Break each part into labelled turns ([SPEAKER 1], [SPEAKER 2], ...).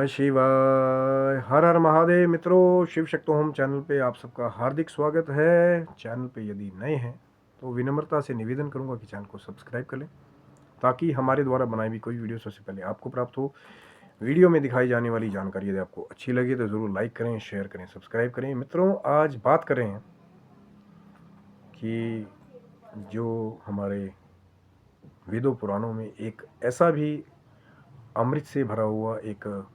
[SPEAKER 1] नमः शिवाय। हर हर महादेव। मित्रों, शिव शक्तो होम चैनल पे आप सबका हार्दिक स्वागत है। चैनल पे यदि नए हैं तो विनम्रता से निवेदन करूंगा कि चैनल को सब्सक्राइब कर लें ताकि हमारे द्वारा बनाई हुई कोई वीडियो सबसे पहले आपको प्राप्त हो। वीडियो में दिखाई जाने वाली जानकारी यदि आपको अच्छी लगे तो ज़रूर लाइक करें, शेयर करें, सब्सक्राइब करें। मित्रों, आज बात कर रहे हैं कि जो हमारे वेदों पुराणों में एक ऐसा भी अमृत से भरा हुआ एक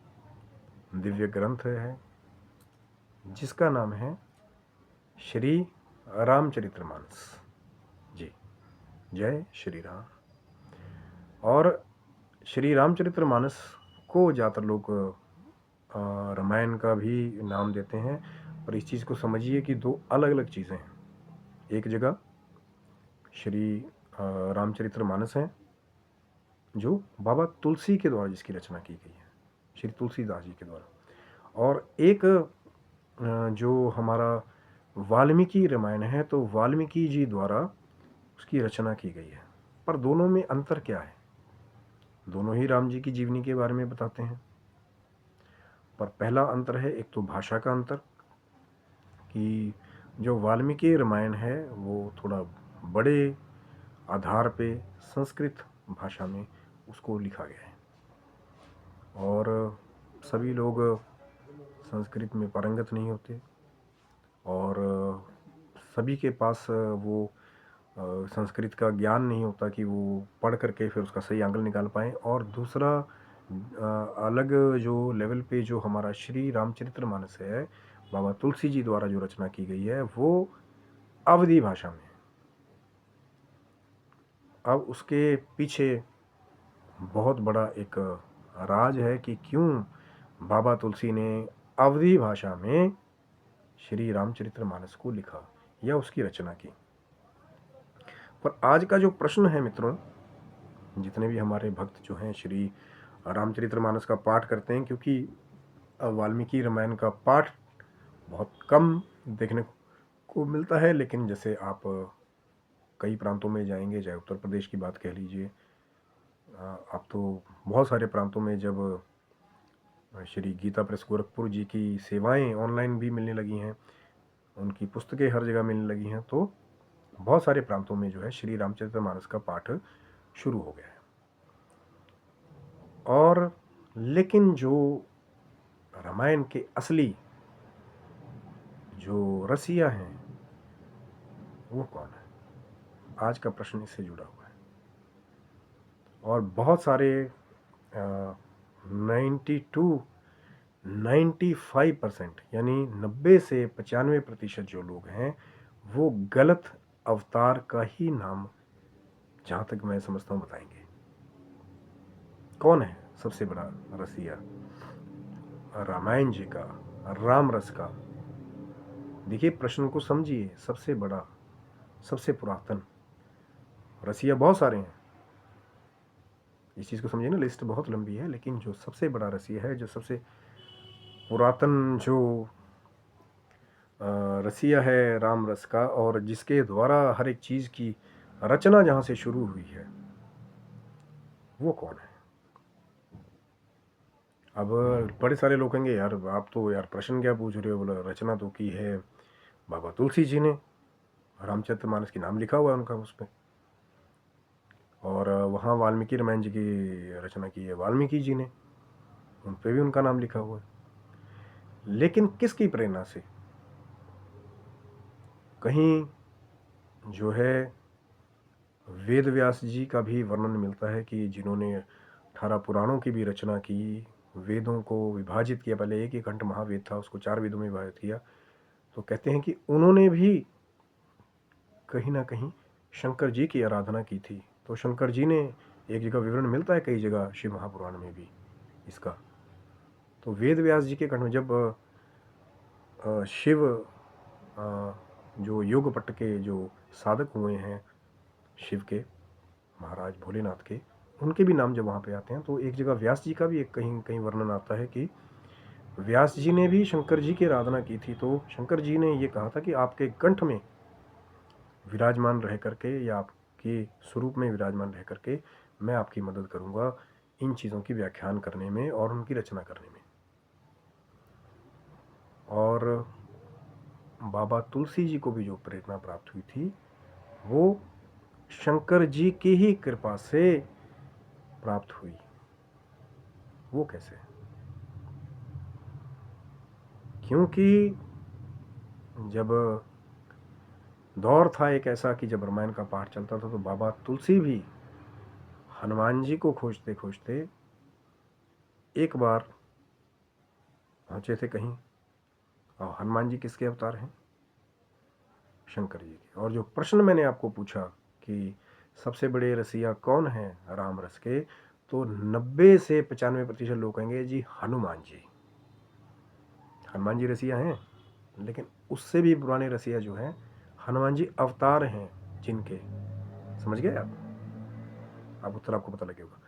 [SPEAKER 1] दिव्य ग्रंथ है जिसका नाम है श्री रामचरितमानस। जी, जय श्री राम। और श्री रामचरितमानस को ज़्यादातर लोग रामायण का भी नाम देते हैं, पर इस चीज़ को समझिए कि दो अलग अलग चीज़ें हैं। एक जगह श्री रामचरितमानस है जो बाबा तुलसी के द्वारा जिसकी रचना की गई है, श्री तुलसीदास जी के द्वारा। और एक जो हमारा वाल्मीकि रामायण है तो वाल्मीकि जी द्वारा उसकी रचना की गई है। पर दोनों में अंतर क्या है? दोनों ही राम जी की जीवनी के बारे में बताते हैं, पर पहला अंतर है एक तो भाषा का अंतर, कि जो वाल्मीकि रामायण है वो थोड़ा बड़े आधार पे संस्कृत भाषा में उसको लिखा गया है और सभी लोग संस्कृत में पारंगत नहीं होते और सभी के पास वो संस्कृत का ज्ञान नहीं होता कि वो पढ़ करके फिर उसका सही एंगल निकाल पाएँ। और दूसरा अलग जो लेवल पे जो हमारा श्री रामचरितमानस है, बाबा तुलसी जी द्वारा जो रचना की गई है वो अवधी भाषा में है। अब उसके पीछे बहुत बड़ा एक राज है कि क्यों बाबा तुलसी ने अवधी भाषा में श्री रामचरितमानस को लिखा या उसकी रचना की। पर आज का जो प्रश्न है मित्रों, जितने भी हमारे भक्त जो हैं श्री रामचरितमानस का पाठ करते हैं, क्योंकि वाल्मीकि रामायण का पाठ बहुत कम देखने को मिलता है, लेकिन जैसे आप कई प्रांतों में जाएंगे, चाहे उत्तर प्रदेश की बात कह लीजिए, आप तो बहुत सारे प्रांतों में जब श्री गीता प्रेस गोरखपुर जी की सेवाएं ऑनलाइन भी मिलने लगी हैं, उनकी पुस्तकें हर जगह मिलने लगी हैं, तो बहुत सारे प्रांतों में जो है श्री रामचरितमानस का पाठ शुरू हो गया है। और लेकिन जो रामायण के असली जो रसिया हैं वो कौन है? आज का प्रश्न इससे जुड़ा हुआ है। और बहुत सारे 95% यानी 90 से 95% जो लोग हैं वो गलत अवतार का ही नाम, जहाँ तक मैं समझता हूँ, बताएंगे। कौन है सबसे बड़ा रसिया रामायण जी का, राम रस का? देखिए, प्रश्न को समझिए। सबसे बड़ा, सबसे पुरातन रसिया बहुत सारे हैं, इस चीज़ को समझिए ना, लिस्ट बहुत लंबी है, लेकिन जो सबसे बड़ा रसिया है, जो सबसे पुरातन जो रसिया है राम रस का, और जिसके द्वारा हर एक चीज़ की रचना जहाँ से शुरू हुई है, वो कौन है? अब बड़े सारे लोग कहेंगे, यार आप तो यार प्रश्न क्या पूछ रहे हो? बोला, रचना तो की है बाबा तुलसी जी ने, रामचरितमानस की नाम लिखा हुआ है उनका उस पर, और वहाँ वाल्मीकि रामायण जी की रचना की है वाल्मीकि जी ने, उन पर भी उनका नाम लिखा हुआ है। लेकिन किसकी प्रेरणा से? कहीं जो है वेद व्यास जी का भी वर्णन मिलता है कि जिन्होंने 18 पुराणों की भी रचना की, वेदों को विभाजित किया, पहले एक ही कंठ महावेद था, उसको 4 वेदों में विभाजित किया, तो कहते हैं कि उन्होंने भी कहीं ना कहीं शंकर जी की आराधना की थी। तो शंकर जी ने, एक जगह विवरण मिलता है, कई जगह शिव महापुराण में भी इसका। तो वेद व्यास जी के कंठ में जब शिव जो योग पट्ट के जो साधक हुए हैं शिव के, महाराज भोलेनाथ के, उनके भी नाम जब वहाँ पे आते हैं, तो एक जगह व्यास जी का भी एक कहीं कहीं वर्णन आता है कि व्यास जी ने भी शंकर जी की आराधना की थी। तो शंकर जी ने ये कहा था कि आपके कंठ में विराजमान रह करके, या आपके स्वरूप में विराजमान रह करके मैं आपकी मदद करूँगा इन चीज़ों की व्याख्यान करने में और उनकी रचना करने में। और बाबा तुलसी जी को भी जो प्रेरणा प्राप्त हुई थी वो शंकर जी की ही कृपा से प्राप्त हुई। वो कैसे? क्योंकि जब दौर था एक ऐसा कि जब रामायण का पाठ चलता था तो बाबा तुलसी भी हनुमान जी को खोजते खोजते एक बार पहुंचे थे कहीं। और हनुमान जी किसके अवतार हैं? शंकर जी के। और जो प्रश्न मैंने आपको पूछा कि सबसे बड़े रसिया कौन है राम रस के, तो 90 से 95% लोग कहेंगे जी हनुमान जी। हनुमान जी रसिया हैं, लेकिन उससे भी पुराने रसिया जो हैं हनुमान जी अवतार हैं जिनके। समझ गए आप उत्तर आपको पता लगे होगा।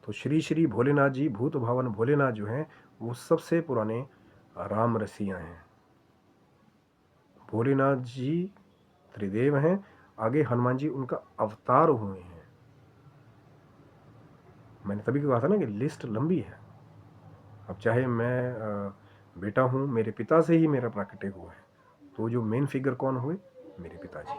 [SPEAKER 1] तो श्री श्री भोलेनाथ जी, भूत भावन भोलेनाथ जो हैं वो सबसे पुराने राम रसिया हैं। भोलेनाथ जी त्रिदेव हैं, आगे हनुमान जी उनका अवतार हुए हैं। मैंने तभी कहा था ना कि लिस्ट लंबी है। अब चाहे मैं बेटा हूँ, मेरे पिता से ही मेरा प्राकट्य हुआ है, तो जो मेन फिगर कौन हुए? मेरे पिताजी,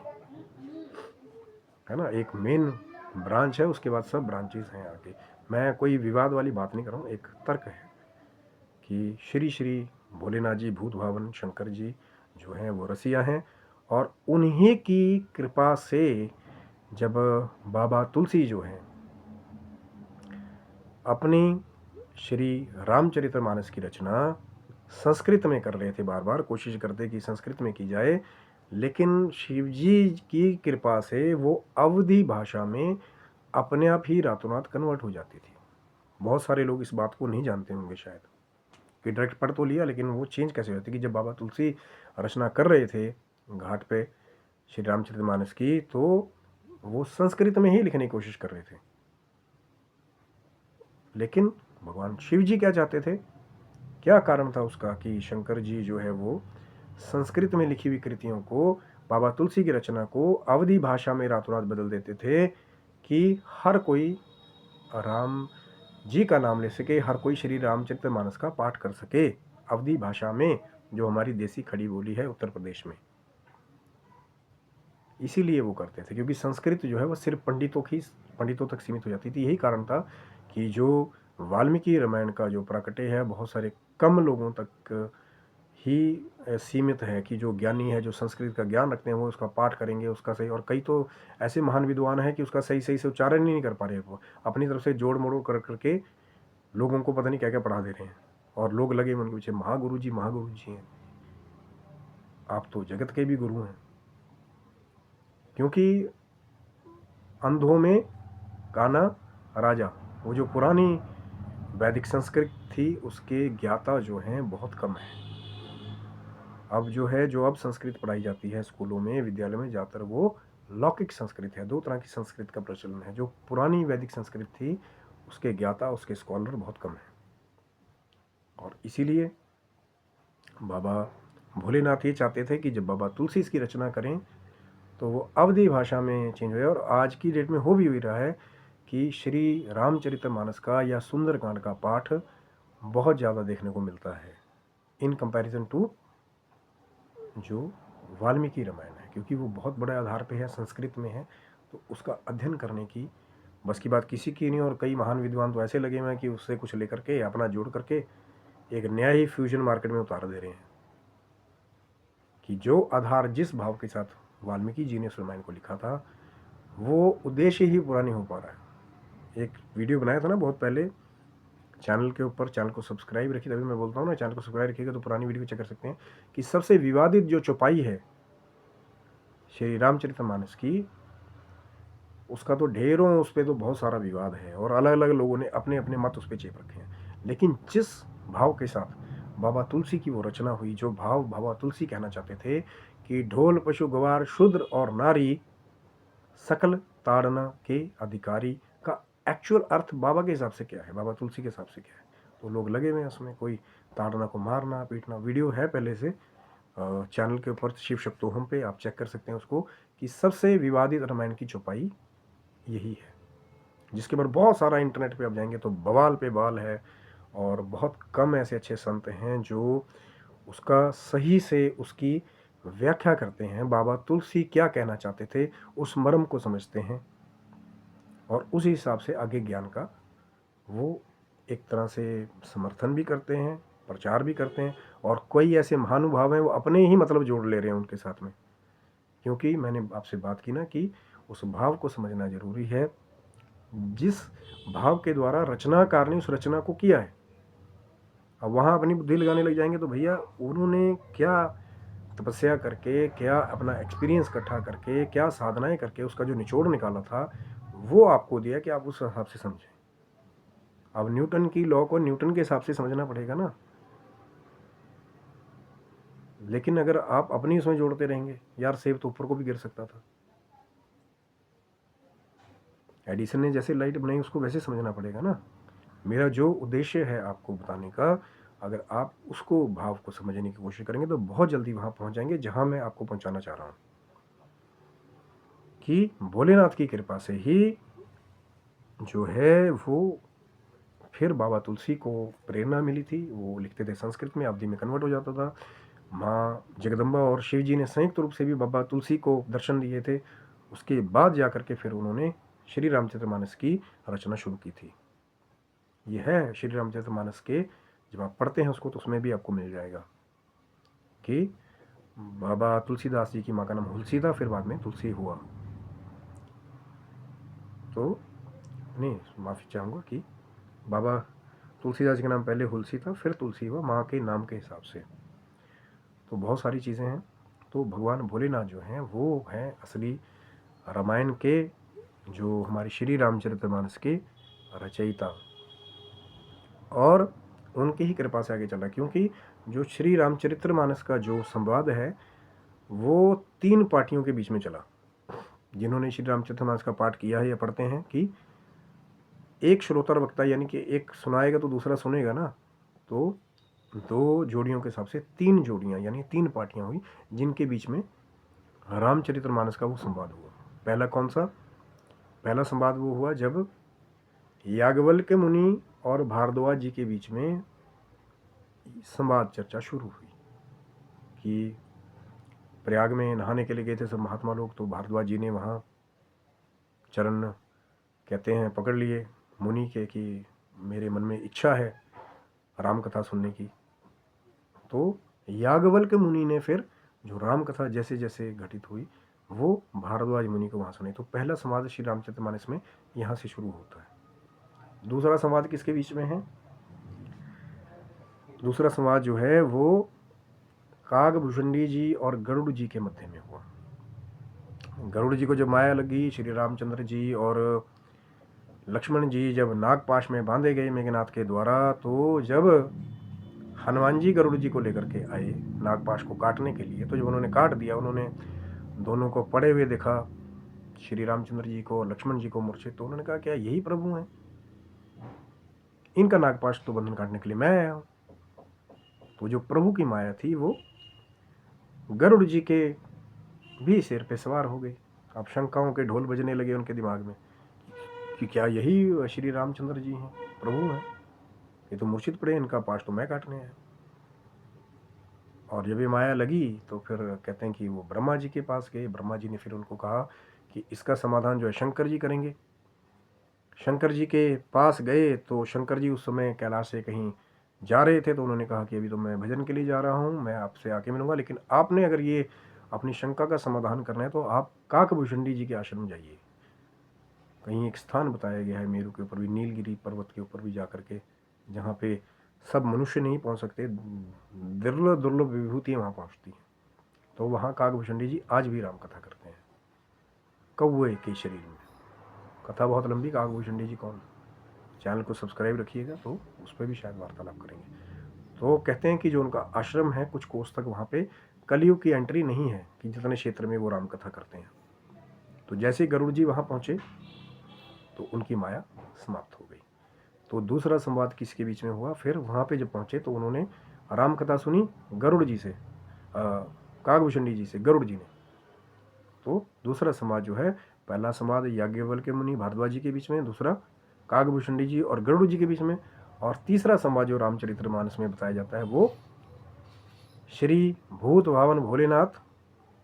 [SPEAKER 1] है ना। एक मेन ब्रांच है, उसके बाद सब ब्रांचेस हैं आगे। मैं कोई विवाद वाली बात नहीं कर रहा हूँ, एक तर्क है कि श्री श्री भोलेनाथ जी, भूत भावन शंकर जी जो हैं वो रसिया हैं। और उन्हीं की कृपा से जब बाबा तुलसी जो हैं अपनी श्री रामचरितमानस की रचना संस्कृत में कर रहे थे, बार बार कोशिश करते कि संस्कृत में की जाए, लेकिन शिव जी की कृपा से वो अवधी भाषा में अपने आप ही रातों रात कन्वर्ट हो जाती थी। बहुत सारे लोग इस बात को नहीं जानते होंगे शायद, कि डायरेक्ट पढ़ तो लिया लेकिन वो चेंज कैसे होती कि जब बाबा तुलसी रचना कर रहे थे घाट पे श्री रामचरितमानस की, तो वो संस्कृत में ही लिखने की कोशिश कर रहे थे। लेकिन भगवान शिव जी क्या चाहते थे, क्या कारण था उसका कि शंकर जी जो है वो संस्कृत में लिखी हुई कृतियों को, बाबा तुलसी की रचना को अवधी भाषा में रातों रात बदल देते थे कि हर कोई राम जी का नाम ले सके, हर कोई श्री रामचरितमानस का पाठ कर सके अवधी भाषा में, जो हमारी देसी खड़ी बोली है उत्तर प्रदेश में। इसीलिए वो करते थे, क्योंकि संस्कृत जो है वो सिर्फ पंडितों तक सीमित हो जाती थी। यही कारण था कि जो वाल्मीकि रामायण का जो प्राकट्य है बहुत सारे कम लोगों तक ही सीमित है, कि जो ज्ञानी है, जो संस्कृत का ज्ञान रखते हैं, वो उसका पाठ करेंगे उसका सही। और कई तो ऐसे महान विद्वान हैं कि उसका सही सही से उच्चारण ही नहीं कर पा रहे, वो अपनी तरफ से जोड़ मोड़ कर करके लोगों को पता नहीं क्या क्या पढ़ा दे रहे हैं, और लोग लगे उनके पीछे महागुरु जी हैं। आप तो जगत के भी गुरु हैं, क्योंकि अंधों में काना राजा, वो जो पुरानी वैदिक संस्कृत थी उसके ज्ञाता जो हैं बहुत कम है। अब जो है, जो अब संस्कृत पढ़ाई जाती है स्कूलों में, विद्यालय में, ज़्यादातर वो लौकिक संस्कृत है। दो तरह की संस्कृत का प्रचलन है। जो पुरानी वैदिक संस्कृत थी उसके ज्ञाता, उसके स्कॉलर बहुत कम हैं। और इसीलिए बाबा भोलेनाथ ये चाहते थे कि जब बाबा तुलसी इसकी रचना करें तो वो अवधी भाषा में चेंज हुए। और आज की डेट में हो भी रहा है कि श्री रामचरितमानस का या सुंदरकांड का पाठ बहुत ज़्यादा देखने को मिलता है इन कंपैरिजन टू जो वाल्मीकि रामायण है, क्योंकि वो बहुत बड़े आधार पे है, संस्कृत में है, तो उसका अध्ययन करने की बस की बात किसी की नहीं। और कई महान विद्वान तो ऐसे लगे हुए हैं कि उससे कुछ लेकर के अपना जोड़ करके एक नया ही फ्यूजन मार्केट में उतार दे रहे हैं, कि जो आधार जिस भाव के साथ वाल्मीकि जी ने उस रामायण को लिखा था वो उद्देश्य ही पूरा नहीं हो पा रहा है। एक वीडियो बनाया था ना बहुत पहले चैनल के ऊपर, चैनल को सब्सक्राइब रखिए, तभी मैं बोलता हूँ ना चैनल को सब्सक्राइब रखिएगा तो पुरानी वीडियो चेक कर सकते हैं, कि सबसे विवादित जो चौपाई है श्री रामचरितमानस की, उसका तो ढेरों, उस पर तो बहुत सारा विवाद है और अलग अलग लोगों ने अपने अपने मत उस पर चेप रखे हैं। लेकिन जिस भाव के साथ बाबा तुलसी की वो रचना हुई, जो भाव बाबा तुलसी कहना चाहते थे कि ढोल पशु गवार शूद्र और नारी सकल ताड़ना के अधिकारी, का एक्चुअल अर्थ बाबा के हिसाब से क्या है, बाबा तुलसी के हिसाब से क्या है, तो लोग लगे हुए हैं उसमें। कोई ताड़ना को मारना पीटना, वीडियो है पहले से चैनल के ऊपर शिव शक्तोहम पे, आप चेक कर सकते हैं उसको, कि सबसे विवादित रामायण की चौपाई यही है, जिसके ऊपर बहुत सारा इंटरनेट पे आप जाएंगे तो बवाल पे बवाल है। और बहुत कम ऐसे अच्छे संत हैं जो उसका सही से उसकी व्याख्या करते हैं, बाबा तुलसी क्या कहना चाहते थे उस मर्म को समझते हैं और उसी हिसाब से आगे ज्ञान का वो एक तरह से समर्थन भी करते हैं, प्रचार भी करते हैं। और कोई ऐसे महानुभाव हैं वो अपने ही मतलब जोड़ ले रहे हैं उनके साथ में, क्योंकि मैंने आपसे बात की ना कि उस भाव को समझना जरूरी है जिस भाव के द्वारा रचनाकार ने उस रचना को किया है। अब वहाँ अपनी बुद्धि लगाने लग जाएंगे तो भैया उन्होंने क्या तपस्या करके, क्या अपना एक्सपीरियंस इकट्ठा करके, क्या साधनाएं करके उसका जो निचोड़ निकाला था वो आपको दिया कि आप उस हिसाब से समझें। अब न्यूटन की लॉ को न्यूटन के हिसाब से समझना पड़ेगा ना, लेकिन अगर आप अपनी उसमें जोड़ते रहेंगे, यार सेब तो ऊपर को भी गिर सकता था। एडिसन ने जैसे लाइट बनाई उसको वैसे समझना पड़ेगा ना। मेरा जो उद्देश्य है आपको बताने का, अगर आप उसको भाव को समझने की कोशिश करेंगे तो बहुत जल्दी वहां पहुंच जाएंगे जहां मैं आपको पहुंचाना चाह रहा हूं कि भोलेनाथ की कृपा से ही जो है वो फिर बाबा तुलसी को प्रेरणा मिली थी। वो लिखते थे संस्कृत में, अवधि में कन्वर्ट हो जाता था। माँ जगदम्बा और शिव जी ने संयुक्त रूप से भी बाबा तुलसी को दर्शन दिए थे। उसके बाद जाकर के फिर उन्होंने श्री रामचरितमानस की रचना शुरू की थी। यह है श्री रामचरितमानस के, जब आप पढ़ते हैं उसको तो उसमें भी आपको मिल जाएगा कि बाबा तुलसीदास जी की माँ का नाम हुलसी था, फिर बाद में तुलसी हुआ। तो नहीं, माफ़ी चाहूँगा कि बाबा तुलसीदास जी का नाम पहले हुलसी था, फिर तुलसी हुआ माँ के नाम के हिसाब से। तो बहुत सारी चीज़ें हैं। तो भगवान भोलेनाथ जो हैं वो हैं असली रामायण के, जो हमारी श्री रामचरितमानस के रचयिता, और उनकी ही कृपा से आगे चला। क्योंकि जो श्री रामचरितमानस का जो संवाद है वो 3 पार्टियों के बीच में चला। जिन्होंने श्री रामचरितमानस का पाठ किया है या पढ़ते हैं कि एक श्रोता वक्ता, यानी कि एक सुनाएगा तो दूसरा सुनेगा ना, तो 2 जोड़ियों के हिसाब से 3 जोड़ियां यानी 3 पार्टियां हुई जिनके बीच में रामचरितमानस का वो संवाद हुआ। पहला कौन सा? पहला संवाद वो हुआ जब याज्ञवल्क्य मुनि और भारद्वाज जी के बीच में संवाद चर्चा शुरू हुई कि प्रयाग में नहाने के लिए गए थे सब महात्मा लोग, तो भारद्वाज जी ने वहाँ चरण कहते हैं पकड़ लिए मुनि के कि मेरे मन में इच्छा है राम कथा सुनने की। तो याज्ञवल्क्य मुनि ने फिर जो राम कथा जैसे जैसे घटित हुई वो भारद्वाज मुनि को वहाँ सुनी। तो पहला संवाद श्री रामचरितमानस में यहाँ से शुरू होता है। दूसरा संवाद किसके बीच में है? दूसरा संवाद जो है वो कागभूषणी जी और गरुड़ जी के मध्य में हुआ। गरुड़ जी को जब माया लगी, श्री रामचंद्र जी और लक्ष्मण जी जब नागपाश में बांधे गए मेघनाथ के द्वारा, तो जब हनुमान जी गरुड़ जी को लेकर के आए नागपाश को काटने के लिए, तो जब उन्होंने काट दिया, उन्होंने दोनों को पड़े हुए देखा, श्री रामचंद्र जी को और लक्ष्मण जी को मूर्छित, तो उन्होंने कहा क्या यही प्रभु हैं? इनका नागपाश तो बंधन काटने के लिए मैं आया हूं। तो जो प्रभु की माया थी वो गरुड़ जी के भी सिर पे सवार हो गई। अब शंकाओं के ढोल बजने लगे उनके दिमाग में कि क्या यही श्री रामचंद्र जी हैं, प्रभु हैं? ये तो मूर्छित पड़े, इनका पाश तो मैं काटने आया। और जब ये माया लगी तो फिर कहते हैं कि वो ब्रह्मा जी के पास गए। ब्रह्मा जी ने फिर उनको कहा कि इसका समाधान जो है शंकर जी करेंगे। शंकर जी के पास गए तो शंकर जी उस समय कैलाश से कहीं जा रहे थे, तो उन्होंने कहा कि अभी तो मैं भजन के लिए जा रहा हूँ, मैं आपसे आके मिलूंगा, लेकिन आपने अगर ये अपनी शंका का समाधान करना है तो आप काकभूषणी जी के आश्रम जाइए। कहीं एक स्थान बताया गया है मेरू के ऊपर भी, नीलगिरी पर्वत के ऊपर भी जा करके, जहाँ पे सब मनुष्य नहीं पहुँच सकते, दुर्लभ दुर्लभ विभूतियाँ वहाँ पहुँचती हैं। तो वहाँ काकभूषणी जी आज भी राम कथा करते हैं कौवे के शरीर में। कथा बहुत लंबी, काकभूषणी जी कौन, चैनल को सब्सक्राइब रखिएगा तो उस पर भी शायद वार्तालाप करेंगे। तो कहते हैं कि जो उनका आश्रम है कुछ कोस तक वहाँ पे कलयुग की एंट्री नहीं है कि जितने क्षेत्र में वो राम कथा करते हैं। तो जैसे गरुड़ जी वहाँ पहुँचे तो उनकी माया समाप्त हो गई। तो दूसरा संवाद किसके बीच में हुआ? फिर वहाँ पे जब पहुँचे तो उन्होंने राम कथा सुनी गरुड़ जी से, काकभूषणी जी से, गरुड़ जी ने। तो दूसरा संवाद जो है, पहला संवाद याज्ञवल्क्य मुनि भारद्वाज जी के बीच में, दूसरा काकभूषणी जी और गरुड़ जी के बीच में, और तीसरा संवाद जो रामचरितमानस में बताया जाता है वो श्री भूत भावन भोलेनाथ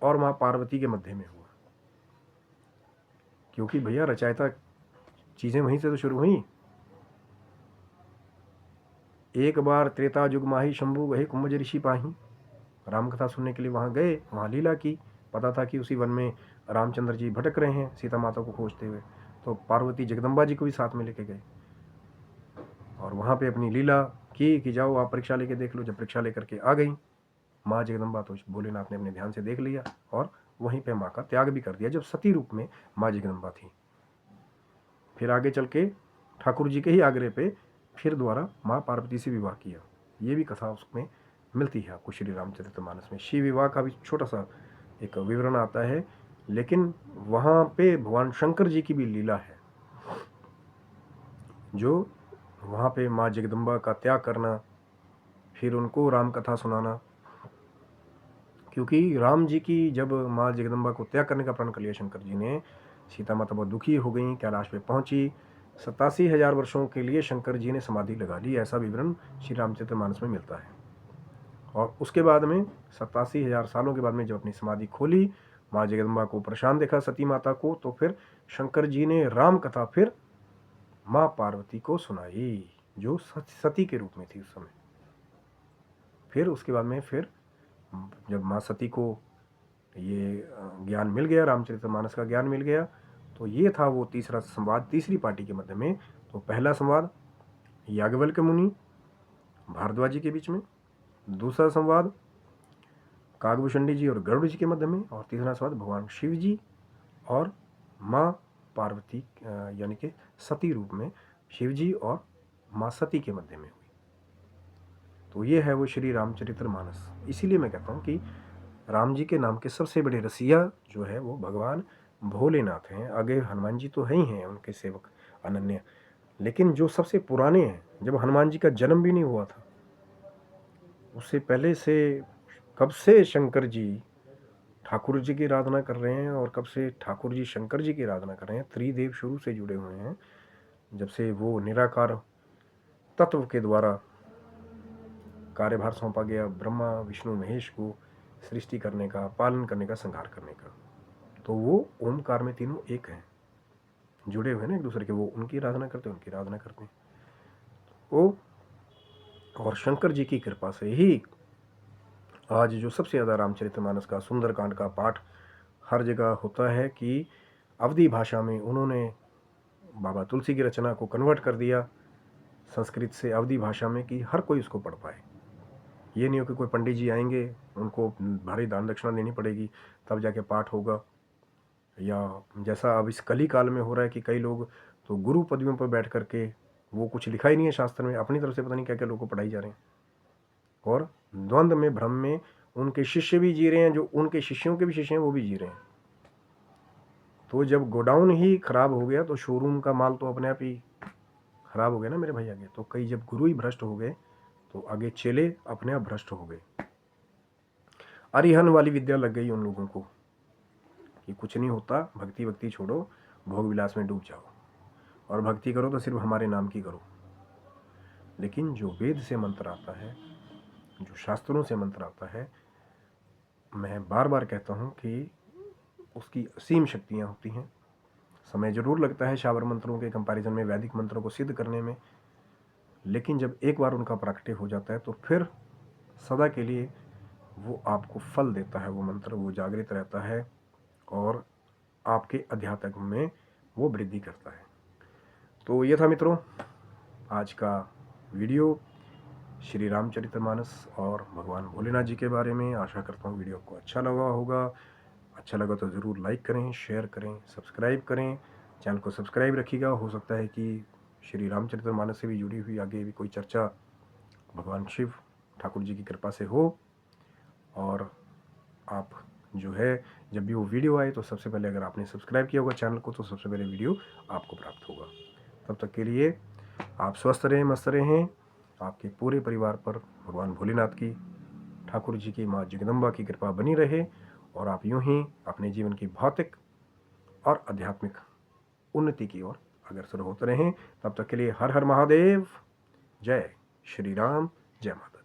[SPEAKER 1] और माँ पार्वती के मध्य में हुआ, क्योंकि भैया रचयिता चीजें वहीं से तो शुरू हुई। एक बार त्रेता युग माही शंभु वही कुंभज ऋषि पाही, राम कथा सुनने के लिए वहां गए, वहां लीला की। पता था कि उसी वन में रामचंद्र जी भटक रहे हैं सीता माता को खोजते हुए, तो पार्वती जगदम्बा जी को भी साथ में लेके गए और वहां पे अपनी लीला की कि जाओ आप परीक्षा लेके देख लो। जब परीक्षा लेकर के आ गई माँ जगदम्बा, तो भोलेनाथ ने अपने ध्यान से देख लिया और वहीं पे माँ का त्याग भी कर दिया, जब सती रूप में माँ जगदम्बा थी। फिर आगे चल के ठाकुर जी के ही आग्रह पे फिर दोबारा माँ पार्वती से विवाह किया। ये भी कथा उसमें मिलती है आपको श्री रामचरितमानस में। शिव विवाह का भी छोटा सा एक विवरण आता है, लेकिन वहाँ पे भगवान शंकर जी की भी लीला है, जो वहाँ पे माँ जगदम्बा का त्याग करना, फिर उनको राम कथा सुनाना। क्योंकि राम जी की जब माँ जगदम्बा को त्याग करने का प्रण कर लिया शंकर जी ने, सीता माता बहुत दुखी हो गई, कैलाश पे पहुंची। 87,000 वर्षों के लिए शंकर जी ने समाधि लगा ली, ऐसा विवरण श्री रामचरितमानस में मिलता है। और उसके बाद में 87,000 सालों के बाद में जब अपनी समाधि खोली, माँ जगदम्बा को परेशान देखा सती माता को, तो फिर शंकर जी ने राम कथा फिर माँ पार्वती को सुनाई, जो सती के रूप में थी उस समय। फिर उसके बाद में फिर जब माँ सती को ये ज्ञान मिल गया, रामचरितमानस का ज्ञान मिल गया, तो ये था वो तीसरा संवाद तीसरी पार्टी के मध्य में। तो पहला संवाद याज्ञवल्क्य मुनि भारद्वाज जी के बीच में, दूसरा संवाद कागभूषणी जी और गरुड़ जी के मध्य में, और तीसरा संवाद भगवान शिव जी और माँ पार्वती यानी कि सती रूप में शिव जी और माँ सती के मध्य में हुई। तो ये है वो श्री रामचरितमानस। इसीलिए मैं कहता हूँ कि राम जी के नाम के सबसे बड़े रसिया जो है वो भगवान भोलेनाथ हैं। आगे हनुमान जी तो है ही हैं उनके सेवक अनन्य, लेकिन जो सबसे पुराने हैं, जब हनुमान जी का जन्म भी नहीं हुआ था उससे पहले से कब से शंकर जी ठाकुर जी की आराधना कर रहे हैं, और कब से ठाकुर जी शंकर जी की आराधना कर रहे हैं। त्रिदेव शुरू से जुड़े हुए हैं, जब से वो निराकार तत्व के द्वारा कार्यभार सौंपा गया ब्रह्मा विष्णु महेश को सृष्टि करने का, पालन करने का, संहार करने का। तो वो ओमकार में तीनों एक हैं, जुड़े हुए ना एक दूसरे के। वो उनकी आराधना करते हैं, उनकी आराधना करते हैं। वो और शंकर जी की कृपा से ही आज जो सबसे ज़्यादा रामचरितमानस का सुंदरकांड का पाठ हर जगह होता है कि अवधी भाषा में उन्होंने बाबा तुलसी की रचना को कन्वर्ट कर दिया संस्कृत से अवधी भाषा में, कि हर कोई उसको पढ़ पाए। ये नहीं हो कि कोई पंडित जी आएंगे उनको भारी दान दक्षिणा देनी पड़ेगी तब जाके पाठ होगा, या जैसा अब इस कली काल में हो रहा है कि कई लोग तो गुरु पदवियों पर बैठ करके, वो कुछ लिखा ही नहीं है शास्त्र में, अपनी तरफ से पता नहीं क्या क्या लोगों को पढ़ाई जा रहे हैं, और द्वंद्व में भ्रम में उनके शिष्य भी जी रहे हैं, जो उनके शिष्यों के भी शिष्य हैं वो भी जी रहे हैं। तो जब गोडाउन ही खराब हो गया तो शोरूम का माल तो अपने आप ही खराब हो गया ना मेरे भाई आगे। तो कई जब गुरु ही भ्रष्ट हो गए तो आगे चेले अपने आप भ्रष्ट हो गए। अरिहन वाली विद्या लग गई उन लोगों को कि कुछ नहीं होता, भक्ति भक्ति छोड़ो, भोग विलास में डूब जाओ, और भक्ति करो तो सिर्फ हमारे नाम की करो। लेकिन जो वेद से मंत्र आता है, जो शास्त्रों से मंत्र आता है, मैं बार बार कहता हूँ कि उसकी असीम शक्तियाँ होती हैं। समय जरूर लगता है शावर मंत्रों के कंपैरिजन में वैदिक मंत्रों को सिद्ध करने में, लेकिन जब एक बार उनका प्राकट्य हो जाता है तो फिर सदा के लिए वो आपको फल देता है। वो मंत्र वो जागृत रहता है और आपके अध्यात्म में वो वृद्धि करता है। तो ये था मित्रों आज का वीडियो श्री रामचरितमानस और भगवान भोलेनाथ जी के बारे में। आशा करता हूँ वीडियो आपको अच्छा लगा होगा। अच्छा लगा तो ज़रूर लाइक करें, शेयर करें, सब्सक्राइब करें। चैनल को सब्सक्राइब रखिएगा। हो सकता है कि श्री रामचरितमानस से भी जुड़ी हुई आगे भी कोई चर्चा भगवान शिव ठाकुर जी की कृपा से हो, और आप जो है जब भी वो वीडियो आए तो सबसे पहले अगर आपने सब्सक्राइब किया होगा चैनल को तो सबसे पहले वीडियो आपको प्राप्त होगा। तब तक के लिए आप स्वस्थ रहें, मस्त रहें। आपके पूरे परिवार पर भगवान भोलेनाथ की, ठाकुर जी की, माँ जगदम्बा की कृपा बनी रहे, और आप यूं ही अपने जीवन की भौतिक और आध्यात्मिक उन्नति की ओर अग्रसर होते रहें। तब तक के लिए हर हर महादेव, जय श्री राम, जय माता।